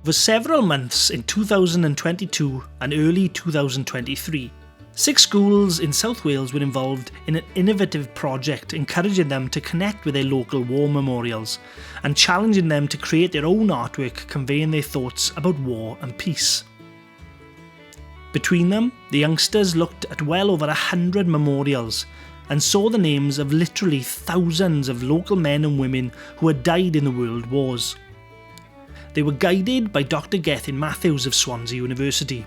For several months in 2022 and early 2023, 6 schools in South Wales were involved in an innovative project encouraging them to connect with their local war memorials and challenging them to create their own artwork conveying their thoughts about war and peace. Between them, the youngsters looked at well over 100 memorials and saw the names of literally thousands of local men and women who had died in the world wars. They were guided by Dr. Gethin Matthews of Swansea University,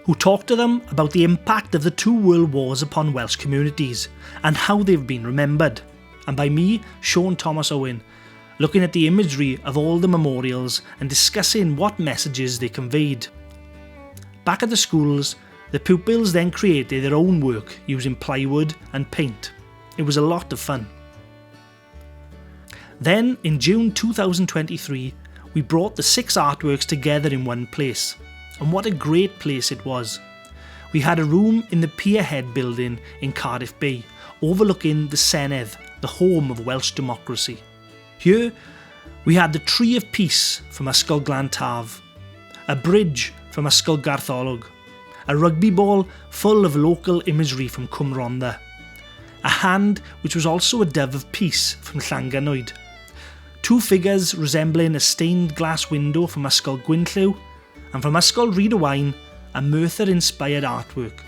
who talked to them about the impact of the 2 world wars upon Welsh communities and how they've been remembered, and by me, Siôn Tomos Owen, looking at the imagery of all the memorials and discussing what messages they conveyed. Back at the schools, the pupils then created their own work using plywood and paint. It was a lot of fun. Then, in June 2023, we brought the 6 artworks together in one place, and what a great place it was. We had a room in the Pierhead building in Cardiff Bay, overlooking the Senedd, the home of Welsh democracy. Here, we had the Tree of Peace from Ysgol Glan Taf, a bridge from Ysgol Gartholwg, a rugby ball full of local imagery from Rhondda, a hand which was also a dove of peace from Llanganwyd, 2 figures resembling a stained glass window from Ysgol Gwynllyw, and from Ysgol Rhondda, a Merthyr-inspired artwork.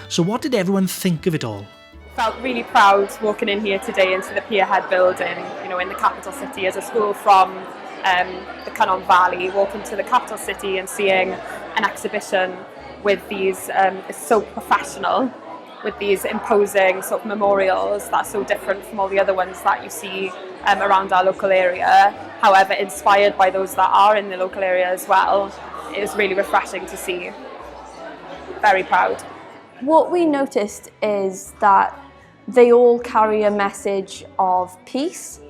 So what did everyone think of it all? Felt really proud walking in here today into the Pierhead building, in the capital city as a school from the Cynon Valley, walking to the capital city and seeing an exhibition with these, it's so professional, with these imposing sort of memorials that's so different from all the other ones that you see around our local area, however inspired by those that are in the local area as well. It was really refreshing to see. Very proud. What we noticed is that they all carry a message of peace,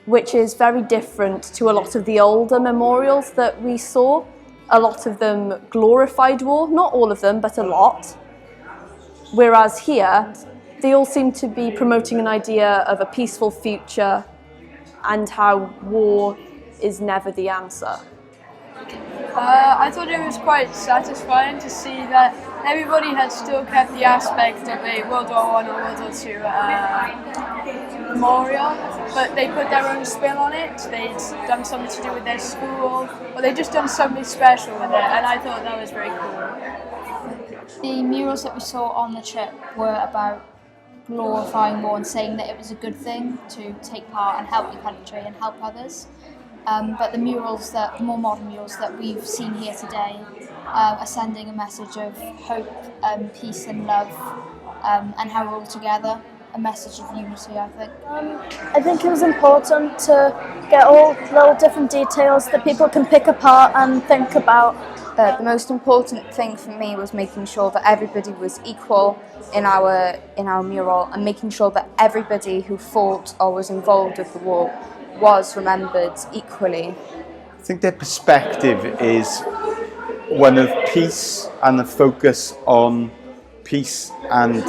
which is very different to a lot of the older memorials that we saw. A lot of them glorified war, not all of them, but a lot. Whereas here, they all seem to be promoting an idea of a peaceful future and how war is never the answer. I thought it was quite satisfying to see that everybody had still kept the aspect of a World War I or World War II memorial, but they put their own spin on it. They'd done something to do with their school, or they'd just done something special with it, and I thought that was very cool. The murals that we saw on the trip were about glorifying war and saying that it was a good thing to take part and help your country and help others. But the more modern murals that we've seen here today are sending a message of hope, peace and love, and how we're all together, a message of unity, I think. I think it was important to get all little different details that people can pick apart and think about. The most important thing for me was making sure that everybody was equal in our mural and making sure that everybody who fought or was involved with the war was remembered equally. I think their perspective is one of peace and the focus on peace and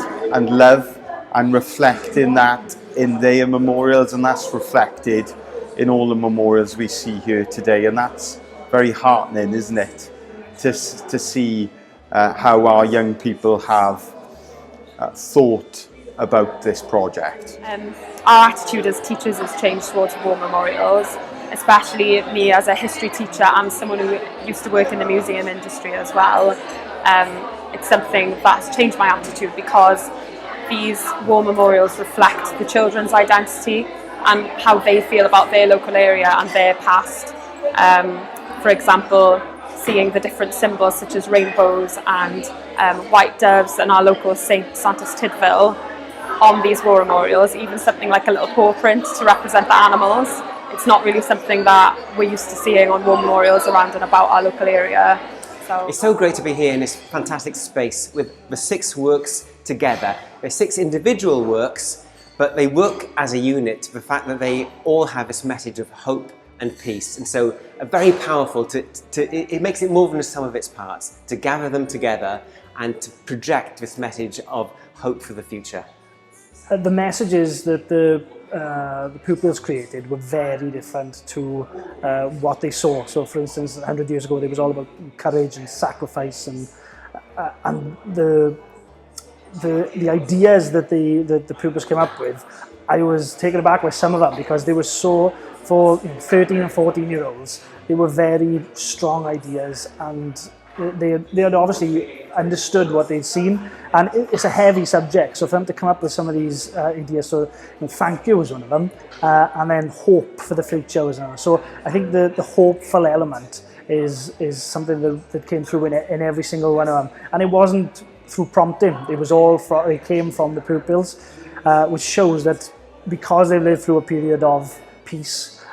love, and reflecting that in their memorials, and that's reflected in all the memorials we see here today, and that's very heartening, isn't it, to see how our young people have thought about this project. Our attitude as teachers has changed towards war memorials, especially me as a history teacher and someone who used to work in the museum industry as well. It's something that's changed my attitude because these war memorials reflect the children's identity and how they feel about their local area and their past. For example, seeing the different symbols such as rainbows and white doves and our local Saint Santos Tidvil on these war memorials, even something like a little paw print to represent the animals. It's not really something that we're used to seeing on war memorials around and about our local area. So it's so great to be here in this fantastic space with the 6 works together. They're 6 individual works, but they work as a unit, the fact that they all have this message of hope and peace. And so very powerful it makes it more than the sum of its parts, to gather them together and to project this message of hope for the future. the messages that the pupils created were very different to what they saw. So, for instance, 100 years ago, it was all about courage and sacrifice, and the ideas that the pupils came up with. I was taken aback by some of them because they were so, for 13 and 14-year-olds, they were very strong ideas, and they had obviously understood what they'd seen, and it's a heavy subject, so for them to come up with some of these ideas, so thank you was one of them, and then hope for the future was another. So I think the hopeful element is something that came through in every single one of them, and it wasn't through prompting, it came from the pupils, which shows that because they lived through a period of peace,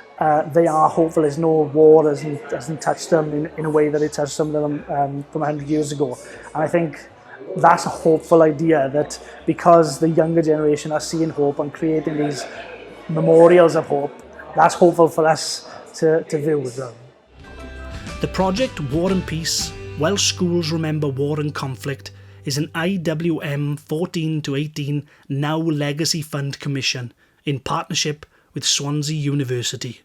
they are hopeful. There's no war hasn't touched them in a way that it touched some of them from 100 years ago. And I think that's a hopeful idea, that because the younger generation are seeing hope and creating these memorials of hope, that's hopeful for us to view as well. The project War and Peace, Welsh Schools Remember War and Conflict, is an IWM 14 to 18 Now Legacy Fund commission in partnership with Swansea University.